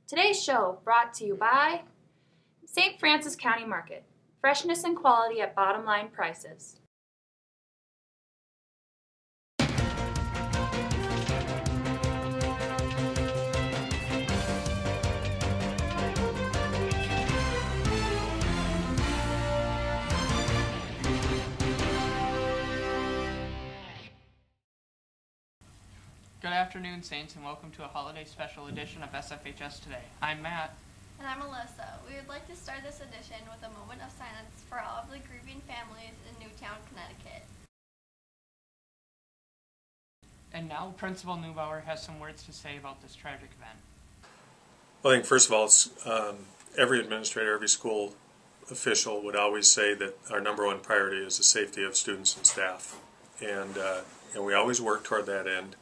Today's show brought to you by St. Francis County Market. Freshness and quality at bottom line prices. Good afternoon, Saints, and welcome to a holiday special edition of SFHS Today. I'm Matt. And I'm Alyssa. We would like to start this edition with a moment of silence for all of the grieving families in Newtown, Connecticut. And now Principal Neubauer has some words to say about this tragic event. Well, I think first of all, it's, every administrator, every school official would always say that our number one priority is the safety of students and staff. And we always work toward that end.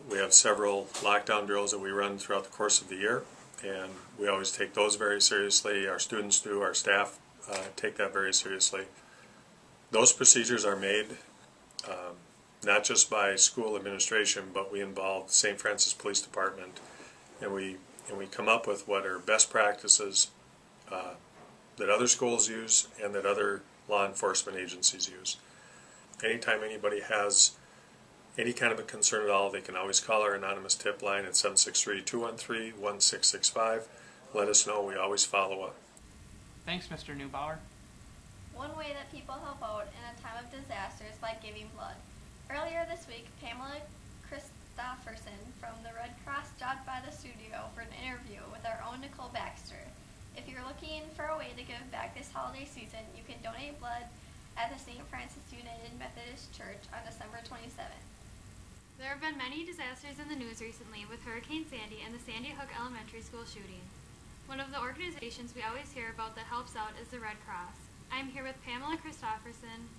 We have several lockdown drills that we run throughout the course of the year, and we always take those very seriously. Our students do, our staff take that very seriously. Those procedures are made not just by school administration, but we involve the St. Francis Police Department, and we come up with what are best practices that other schools use and that other law enforcement agencies use. Anytime anybody has any kind of a concern at all, they can always call our anonymous tip line at 763-213-1665. Let us know. We always follow up. Thanks, Mr. Neubauer. One way that people help out in a time of disaster is by giving blood. Earlier this week, Pamela Christopherson from the Red Cross stopped by the studio for an interview with our own Nicole Baxter. If you're looking for a way to give back this holiday season, you can donate blood at the St. Francis United Methodist Church on December 27th. There have been many disasters in the news recently with Hurricane Sandy and the Sandy Hook Elementary School shooting. One of the organizations we always hear about that helps out is the Red Cross. I'm here with Pamela Christopherson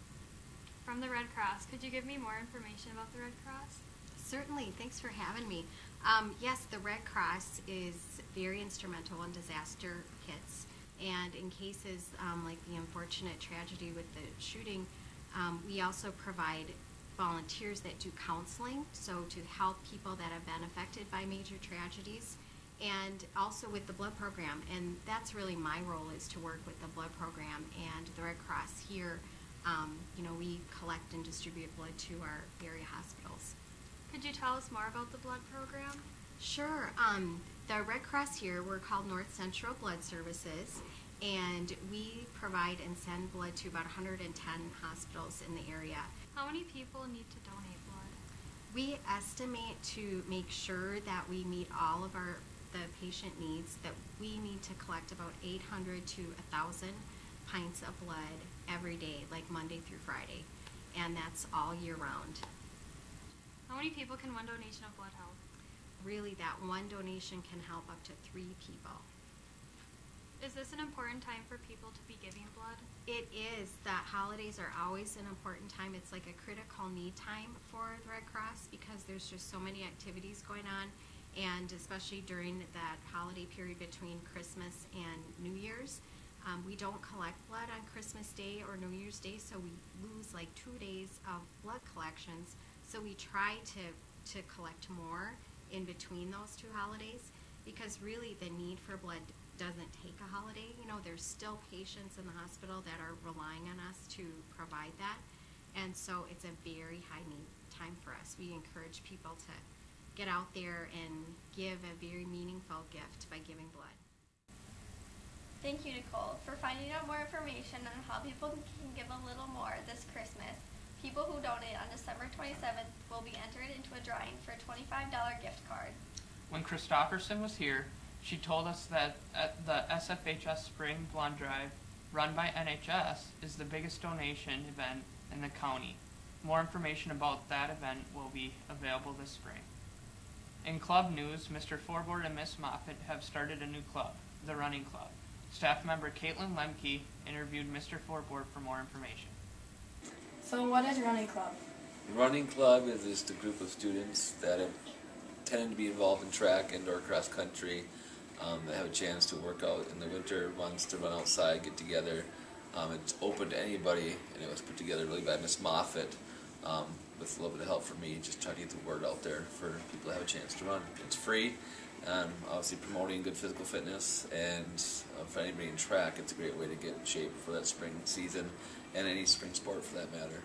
from the Red Cross. Could you give me more information about the Red Cross? Certainly. Thanks for having me. Yes, the Red Cross is very instrumental in disaster kits. And in cases like the unfortunate tragedy with the shooting, we also provide volunteers that do counseling, so to help people that have been affected by major tragedies, and also with the blood program. And that's really my role, is to work with the blood program and the Red Cross here. We collect and distribute blood to our area hospitals. Could you tell us more about the blood program? Sure. The Red Cross here, we're called North Central Blood Services, and we provide and send blood to about 110 hospitals in the area. How many people need to donate blood? We estimate, to make sure that we meet all of the patient needs, that we need to collect about 800 to 1,000 pints of blood every day, like Monday through Friday, and that's all year round. How many people can one donation of blood help? Really, that one donation can help up to 3 people. Is this an important time for people to be giving blood? It is. The holidays are always an important time. It's like a critical need time for the Red Cross, because there's just so many activities going on, and especially during that holiday period between Christmas and New Year's. We don't collect blood on Christmas Day or New Year's Day, so we lose like 2 days of blood collections. So we try to collect more in between those 2 holidays, because really the need for blood doesn't take a holiday. There's still patients in the hospital that are relying on us to provide that, and so it's a very high need time for us. We encourage people to get out there and give a very meaningful gift by giving blood. Thank you, Nicole. For finding out more information on how people can give a little more this Christmas, people who donate on December 27th will be entered into a drawing for a $25 gift card. When Christopherson was here, she told us that the SFHS Spring Blood Drive, run by NHS, is the biggest donation event in the county. More information about that event will be available this spring. In club news, Mr. Forbord and Miss Moffat have started a new club, the Running Club. Staff member Caitlin Lemke interviewed Mr. Forbord for more information. So what is Running Club? Running Club is just a group of students that have tended to be involved in track and or cross country, that have a chance to work out in the winter months, to run outside, get together. It's open to anybody, and it was put together really by Miss Moffat with a little bit of help from me, just trying to get the word out there for people to have a chance to run. It's free, Obviously promoting good physical fitness, and for anybody in track, it's a great way to get in shape for that spring season and any spring sport for that matter.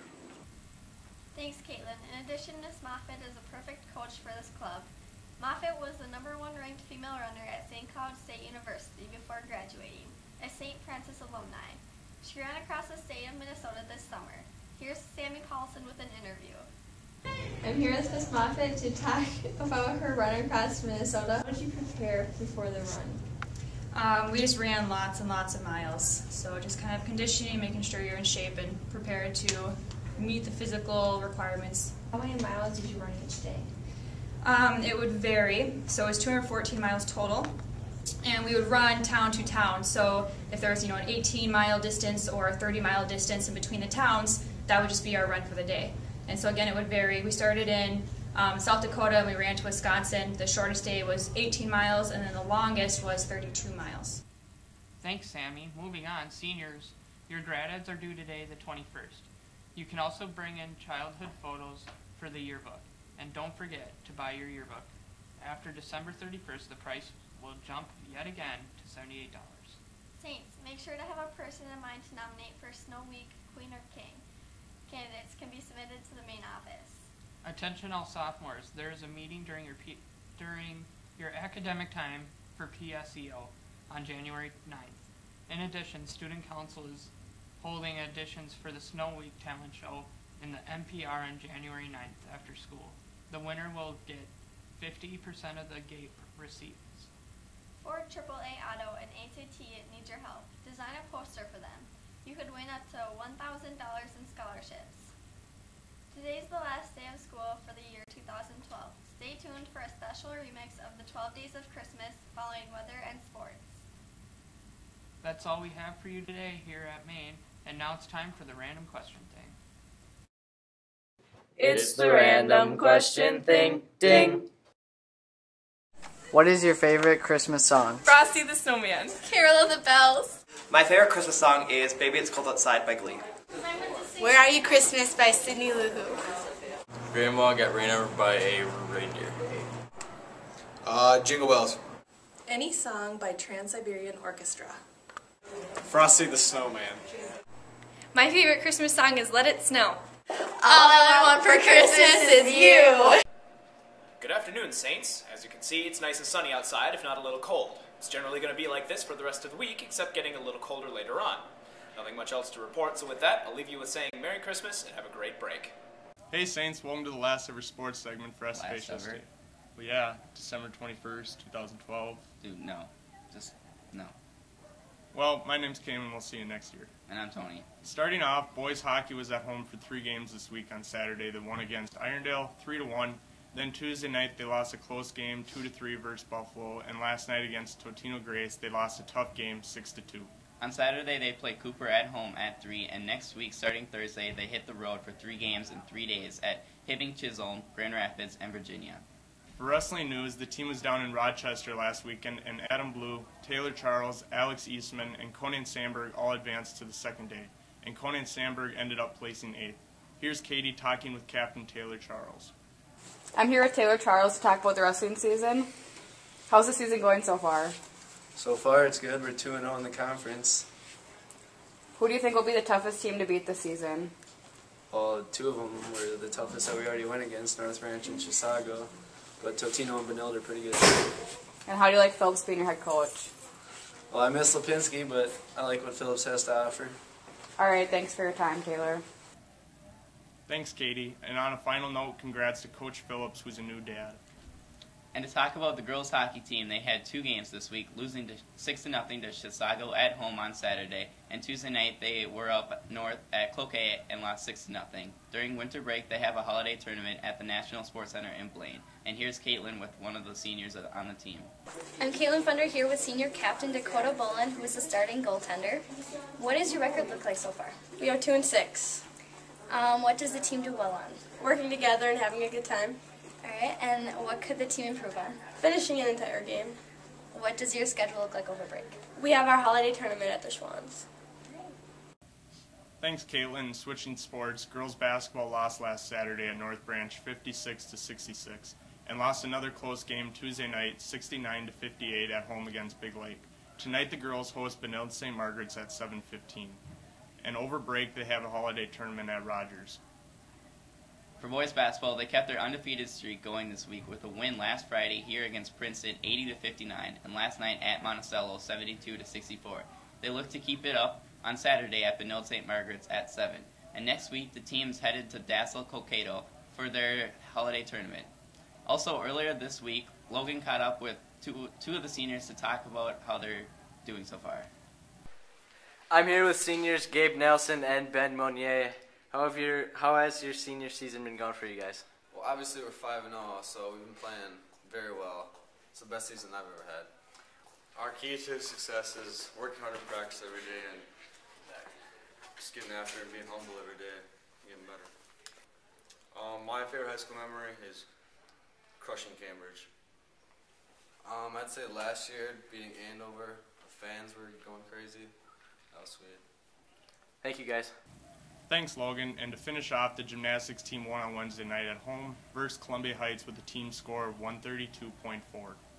Thanks, Caitlin. In addition, Miss Moffitt is a perfect coach for this club. Moffitt was the #1 ranked female runner at St. Cloud State University before graduating, a St. Francis alumni. She ran across the state of Minnesota this summer. Here's Sammy Paulson with an interview. I'm here with Miss Moffitt to talk about her run across Minnesota. How did you prepare before the run? We just ran lots and lots of miles, so just kind of conditioning, making sure you're in shape and prepared to meet the physical requirements. How many miles did you run each day? It would vary, so it was 214 miles total, and we would run town to town. So if there was, an 18-mile distance or a 30-mile distance in between the towns, that would just be our run for the day. And so again, it would vary. We started in South Dakota and we ran to Wisconsin. The shortest day was 18 miles, and then the longest was 32 miles. Thanks, Sammy. Moving on, seniors, your grad ads are due today, the 21st. You can also bring in childhood photos for the yearbook. And don't forget to buy your yearbook. After December 31st, the price will jump yet again to $78. Saints, make sure to have a person in mind to nominate for Snow Week, Queen or King. Candidates can be submitted to the main office. Attention all sophomores, there is a meeting during your academic time for PSEO on January 9th. In addition, Student Council is holding auditions for the Snow Week talent show in the NPR on January 9th after school. The winner will get 50% of the gate receipts. Ford AAA Auto and ACT needs your help. Design a poster for them. You could win up to $1,000 in scholarships. Today's the last day of school for the year 2012. Stay tuned for a special remix of the 12 Days of Christmas following weather and sports. That's all we have for you today here at Maine, and now it's time for the random question thing. It's the random question thing. Ding! What is your favorite Christmas song? Frosty the Snowman. Carol of the Bells. My favorite Christmas song is Baby It's Cold Outside by Glee. Where Are You Christmas by Sidney Lou Who. Grandma Got Ran Over by a Reindeer. Jingle Bells. Any song by Trans-Siberian Orchestra. Frosty the Snowman. My favorite Christmas song is Let It Snow. All I want for Christmas is you. Good afternoon, Saints. As you can see, it's nice and sunny outside, if not a little cold. It's generally going to be like this for the rest of the week, except getting a little colder later on. Nothing much else to report, so with that, I'll leave you with saying Merry Christmas and have a great break. Hey Saints, welcome to the last ever sports segment for SFHS State. Well, yeah, December 21st, 2012. Dude, no. Just, no. Well, my name's Cam and we'll see you next year. And I'm Tony. Starting off, boys hockey was at home for 3 games this week on Saturday. They won against Irondale 3-1. Then Tuesday night they lost a close game 2-3 versus Buffalo, and last night against Totino Grace they lost a tough game 6-2. On Saturday they play Cooper at home at 3, and next week, starting Thursday, they hit the road for 3 games in 3 days at Hibbing, Chisholm, Grand Rapids, and Virginia. For wrestling news, the team was down in Rochester last weekend, and Adam Blue, Taylor Charles, Alex Eastman, and Conan Sandberg all advanced to the second day, and Conan Sandberg ended up placing 8th. Here's Katie talking with Captain Taylor Charles. I'm here with Taylor Charles to talk about the wrestling season. How's the season going so far? So far it's good. We're 2-0 in the conference. Who do you think will be the toughest team to beat this season? Well, 2 of them were the toughest that we already went against, North Branch and Chisago. But Totino and Benilde are pretty good. And how do you like Phillips being your head coach? Well, I miss Lipinski, but I like what Phillips has to offer. All right, thanks for your time, Taylor. Thanks, Katie. And on a final note, congrats to Coach Phillips, who's a new dad. And to talk about the girls hockey team, they had 2 games this week, losing 6-0 to Chisago at home on Saturday, and Tuesday night they were up north at Cloquet and lost 6-0. During winter break, they have a holiday tournament at the National Sports Center in Blaine. And here's Caitlin with one of the seniors on the team. I'm Caitlin Funder here with senior captain Dakota Bolin, who is the starting goaltender. What does your record look like so far? We are 2-6. What does the team do well on? Working together and having a good time. Alright, and what could the team improve on? Finishing an entire game. What does your schedule look like over break? We have our holiday tournament at the Schwans. Thanks, Caitlin. Switching sports, girls basketball lost last Saturday at North Branch 56-66. and lost another close game Tuesday night, 69-58 at home against Big Lake. Tonight the girls host Benilde St. Margaret's at 7:15. And over break they have a holiday tournament at Rogers. For boys basketball, they kept their undefeated streak going this week with a win last Friday here against Princeton 80-59 and last night at Monticello 72-64. They look to keep it up on Saturday at Benilde St. Margaret's at 7. And next week the team's headed to Dassel Cokato for their holiday tournament. Also earlier this week, Logan caught up with two of the seniors to talk about how they're doing so far. I'm here with seniors Gabe Nelson and Ben Monnier. How has your senior season been going for you guys? Well, obviously we're 5-0, so we've been playing very well. It's the best season I've ever had. Our key to success is working hard in practice every day and just getting after it and being humble every day, getting better. My favorite high school memory is crushing Cambridge. I'd say last year, beating Andover, the fans were going crazy. That was sweet. Thank you, guys. Thanks, Logan. And to finish off, the gymnastics team won on Wednesday night at home versus Columbia Heights with a team score of 132.4.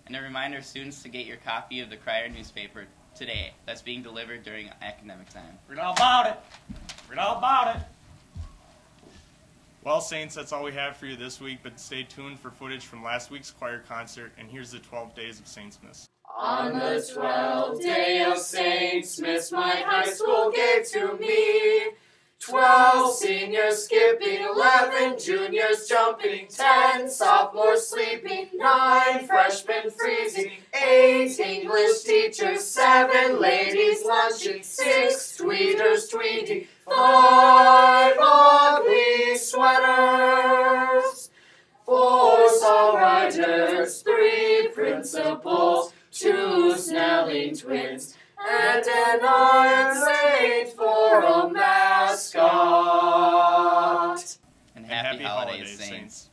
And a reminder, students, to get your copy of the Crier newspaper today. That's being delivered during academic time. Read all about it. Read all about it. Well, Saints, that's all we have for you this week, but stay tuned for footage from last week's choir concert, and here's the 12 Days of Saintsmas. On the 12th day of Saintsmas, my high school gave to me 12 seniors skipping, 11 juniors jumping, 10 sophomores sleeping, 9 freshmen freezing, 8 English teachers, 7 ladies lunching, 6 tweeters tweeting, 5 ugly sweaters, 4 songwriters, 3 principals, 2 Snelling twins, and an Iron Saint for a mascot. And happy holidays, Saints.